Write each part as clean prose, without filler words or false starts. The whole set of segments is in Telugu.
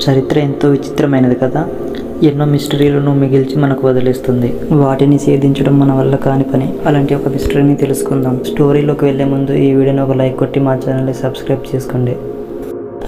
చరిత్ర ఎంతో విచిత్రమైనది కదా. ఎన్నో మిస్టరీలను మిగిల్చి మనకు వదిలేస్తుంది. వాటిని ఛేదించడం మన వల్ల కాని పని. అలాంటి ఒక మిస్టరీని తెలుసుకుందాం. స్టోరీలోకి వెళ్లే ముందు ఈ వీడియోని ఒక లైక్ కొట్టి మా ఛానల్ని సబ్స్క్రైబ్ చేసుకోండి.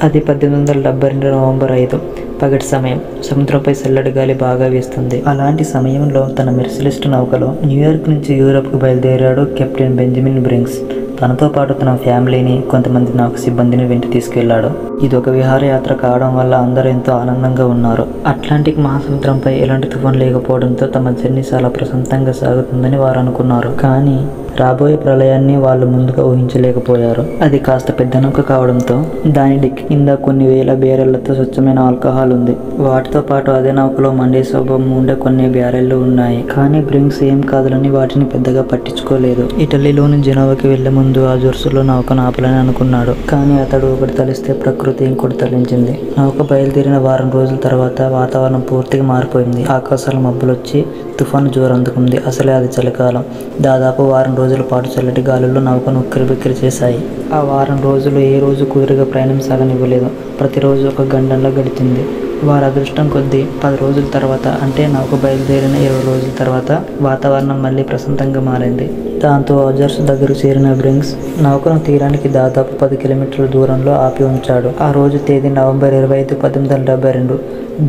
అది 1872 నవంబర్ 5 పగటి సమయం. సముద్రంపై చల్లటి గాలి బాగా వీస్తుంది. అలాంటి సమయంలో తన మెర్సిలిస్ట్ నౌకలో న్యూయార్క్ నుంచి యూరప్కు బయలుదేరాడు కెప్టెన్ బెంజమిన్ బ్రింక్స్. తనతో పాటు తన ఫ్యామిలీని, కొంతమంది నౌక సిబ్బందిని వెంట తీసుకెళ్లాడు. ఇది ఒక విహారయాత్ర కావడం వల్ల అందరూ ఎంతో ఆనందంగా ఉన్నారు. అట్లాంటిక్ మహాసముద్రంపై ఎలాంటి తుఫాన్ లేకపోవడంతో తమ జర్నీ చాలా ప్రశాంతంగా సాగుతుందని వారు అనుకున్నారు. కానీ రాబోయే ప్రళయాన్ని వాళ్ళు ముందుగా ఊహించలేకపోయారు. అది కాస్త పెద్ద నౌక కావడంతో దాని డిక్కి కింద కొన్ని వేల బ్యారెళ్లతో స్వచ్ఛమైన ఆల్కహాల్ ఉంది. వాటితో పాటు అదే నౌకలో మండే స్వభావం ఉండే కొన్ని బ్యారెళ్లు ఉన్నాయి. కానీ బ్రింక్స్ ఏం కాదులని వాటిని పెద్దగా పట్టించుకోలేదు. ఇటలీలోని జెనోవాకి వెళ్లే ముందు ఆ జోర్సులో నౌకను ఆపాలని అనుకున్నాడు. కానీ అతడు ఒకటి తలిస్తే ప్రకృతి ఇంకోటి తలించింది. నౌక బయలుదేరిన వారం రోజుల తర్వాత వాతావరణం పూర్తిగా మారిపోయింది. ఆకాశాలు మబ్బులొచ్చి తుఫాను జోరు అందుకుంది. అసలే అది చలికాలం. దాదాపు వారం రోజుల పాటు చల్లటి గాలుల్లో నౌకను ఉక్కిరిబిక్కిరి చేశాయి. ఆ వారం రోజులు ఏ రోజు కుదురుగా ప్రయాణం సాగనివ్వలేదు. ప్రతిరోజు ఒక గండంలా గడిచింది. వారి అదృష్టం కొద్దీ 10 రోజుల తర్వాత, అంటే నౌక బయలుదేరిన 20 రోజుల తర్వాత వాతావరణం మళ్ళీ ప్రశాంతంగా మారింది. దాంతో అజర్స్ దగ్గరకు చేరిన బ్రింక్స్ నౌకను తీరానికి దాదాపు 10 కిలోమీటర్ల దూరంలో ఆపి ఉంచాడు. ఆ రోజు తేదీ నవంబర్ 25, 1872.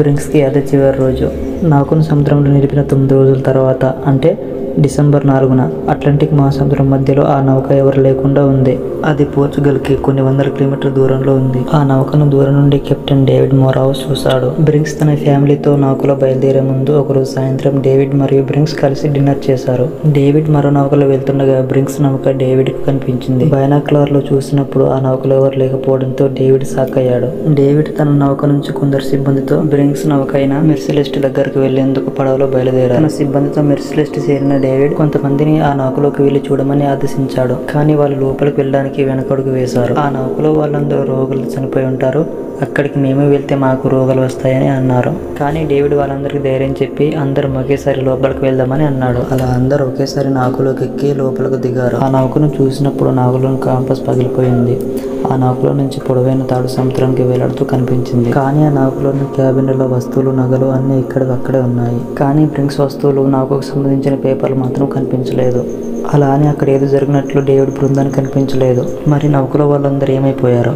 బ్రింక్స్కి అదే చివరి రోజు. నౌకను సముద్రంలో నిలిపిన 9 రోజుల తర్వాత, అంటే డిసెంబర్ 4న అట్లాంటిక్ మహాసముద్రం మధ్యలో ఆ నౌక ఎవరు లేకుండా ఉంది. అది పోర్చుగల్కి కొన్ని వందల కిలోమీటర్ల దూరంలో ఉంది. ఆ నౌకను దూరం నుండి కెప్టెన్ డేవిడ్ మొరావో చూశాడు. బ్రింక్స్ తన ఫ్యామిలీతో నౌకలో బయలుదేరే ముందు ఒకరోజు సాయంత్రం డేవిడ్ మరియు బ్రింక్స్ కలిసి డిన్నర్ చేశారు. డేవిడ్ మరో నౌకలో వెళ్తుండగా బ్రింక్స్ నౌక డేవిడ్కు కనిపించింది. బైనాక్యులర్లో చూసినప్పుడు ఆ నౌకలో ఎవరు లేకపోవడంతో డేవిడ్ షాక్ అయ్యాడు. డేవిడ్ తన నౌక నుంచి కొందరు సిబ్బందితో బ్రింక్స్ నౌక అయిన మెర్సిలిస్ట్ దగ్గరకు వెళ్లేందుకు పడవలో బయలుదేరారు. తన సిబ్బందితో మెర్సిలిస్ట్ చేరిన డేవిడ్ కొంతమందిని ఆ నౌకలోకి వెళ్లి చూడమని ఆదేశించాడు. కానీ వాళ్ళు లోపలికి వెళ్ళడానికి వెనకడుగు వేశారు. ఆ నౌకలో వాళ్ళందరూ రోగులు చనిపోయి ఉంటారు, అక్కడికి మేము వెళ్తే మాకు రోగాలు వస్తాయని అన్నారు. కానీ డేవిడ్ వాళ్ళందరికీ ధైర్యం చెప్పి అందరం ఒకేసారి లోపలికి వెళ్దామని అన్నాడు. అలా అందరూ ఒకేసారి నౌకలోకి ఎక్కి లోపలికి దిగారు. ఆ నౌకను చూసినప్పుడు నౌకలోని కాంపస్ పగిలిపోయింది. ఆ నౌకలో నుంచి పొడవైన తాడు సముద్రానికి వేలాడుతూ కనిపించింది. కానీ ఆ నౌకలోని క్యాబిన్లలో వస్తువులు, నగలు అన్నీ ఇక్కడికక్కడే ఉన్నాయి. కానీ బ్రింక్స్ వస్తువులు, నౌకకు సంబంధించిన పేపర్లు మాత్రం కనిపించలేదు. అలా అని అక్కడ ఏదో జరిగినట్లు డేవిడ్ బృందానికి కనిపించలేదు. మరి నౌకలో వాళ్ళందరూ ఏమైపోయారు?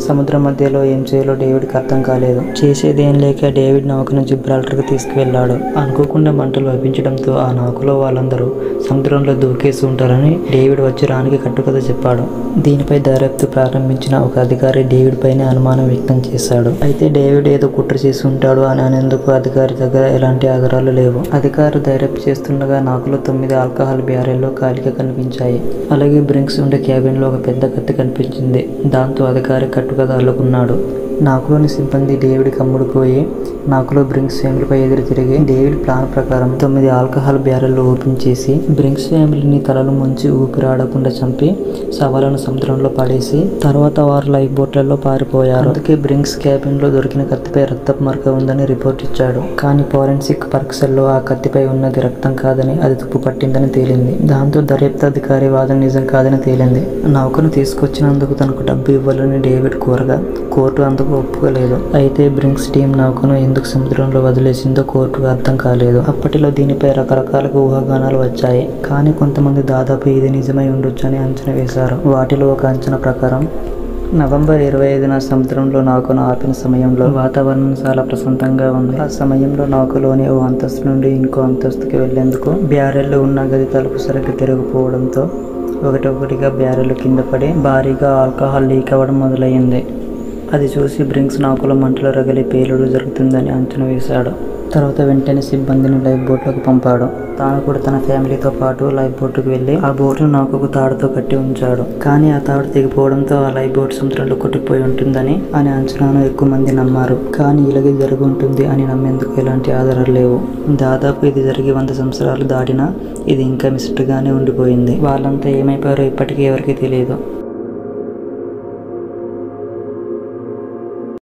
సముద్రం మధ్యలో ఏం చేయాలో డేవిడ్కి అర్థం కాలేదు. చేసేదేం లేక డేవిడ్ నౌకను జిబ్రాల్టర్కి తీసుకువెళ్లాడు. అనుకోకుండా మంటలు వ్యాపించడంతో ఆ నౌకలో వాళ్ళందరూ సముద్రంలో దూకేసి ఉంటారని డేవిడ్ వచ్చి రానికి కట్టుకథ చెప్పాడు. దీనిపై దర్యాప్తు ప్రారంభించిన ఒక అధికారి డేవిడ్ పైన అనుమానం వ్యక్తం చేశాడు. అయితే డేవిడ్ ఏదో కుట్ర చేసి ఉంటాడు అని అనేందుకు అధికారి దగ్గర ఎలాంటి ఆధారాలు లేవు. అధికారి దర్యాప్తు చేస్తుండగా నౌకలో 9 ఆల్కహాల్ బ్యారెల్లో ఖాళీగా కనిపించాయి. అలాగే బ్రింక్స్ ఉండే క్యాబిన్లో ఒక పెద్ద కత్తి కనిపించింది. దాంతో అధికారి కట్టుకథ అల్లుకున్నాడు. నౌకలోని సిబ్బంది డేవిడ్కి అమ్ముడుపోయి నౌకలో బ్రింక్స్ ఫ్యామిలీపై ఎదురు తిరిగి డేవిడ్ ప్లాన్ ప్రకారం 9 ఆల్కహాల్ బ్యారెళ్లు ఓపెన్ చేసి బ్రింక్స్ ఫ్యామిలీని తలలు ముంచి ఊపిరాడకుండా చంపి శవాలను సముద్రంలో పడేసి తర్వాత వారు లైఫ్ బోట్లలో పారిపోయారు. అందుకే బ్రింక్స్ క్యాబిన్లో దొరికిన కత్తిపై రక్తపు మరక ఉందని రిపోర్ట్ ఇచ్చాడు. కానీ ఫోరెన్సిక్ పరీక్షల్లో ఆ కత్తిపై ఉన్నది రక్తం కాదని, అది తుప్పు పట్టిందని తేలింది. దాంతో దర్యాప్తు అధికారి వాదన నిజం కాదని తేలింది. నౌకను తీసుకొచ్చినందుకు తనకు డబ్బు ఇవ్వాలని డేవిడ్ కోరగా కోర్టు అందుకు ఒప్పుకోలేదు. అయితే బ్రింక్స్ టీం నౌకను ఎందుకు సముద్రంలో వదిలేసిందో కోర్టుకు అర్థం కాలేదు. అప్పటిలో దీనిపై రకరకాల ఊహాగానాలు వచ్చాయి. కానీ కొంతమంది దాదాపు ఇది నిజమై ఉండొచ్చని అంచనా వేశారు. వాటిలో ఒక అంచనా ప్రకారం నవంబర్ 25న సముద్రంలో నౌకను ఆపిన సమయంలో వాతావరణం చాలా ప్రశాంతంగా ఉంది. ఆ సమయంలో నౌకలోని ఓ అంతస్తు నుండి ఇంకో అంతస్తుకి వెళ్లేందుకు బ్యారెళ్లు ఉన్న గది తలుపు సరిగ్గా తిరగకపోవడంతో ఒకటొకటిగా బ్యారెళ్లు కింద పడి భారీగా ఆల్కహాల్ లీక్ అవ్వడం మొదలయ్యింది. అది చూసి బ్రింక్స్ నౌకలో మంటలు రగిలి పేలుడు జరుగుతుందని అంచనా వేశాడు. తర్వాత వెంటనే సిబ్బందిని లైఫ్ బోట్లోకి పంపాడు. తాను కూడా తన ఫ్యామిలీతో పాటు లైఫ్ బోట్కి వెళ్లి ఆ బోట్ను నౌకకు తాడుతో కట్టి ఉంచాడు. కానీ ఆ తాడు తెగిపోవడంతో ఆ లైఫ్ బోట్ సముద్రంలో కొట్టుకుపోయి ఉంటుందని అనే అంచనాను ఎక్కువ మంది నమ్మారు. కానీ ఇలాగే జరిగి ఉంటుంది అని నమ్మేందుకు ఎలాంటి ఆధారాలు లేవు. దాదాపు ఇది జరిగి 100 సంవత్సరాలు దాటినా ఇది ఇంకా మిస్టరీగానే ఉండిపోయింది. వాళ్ళంతా ఏమైపోయారో ఇప్పటికీ ఎవరికీ తెలియదు.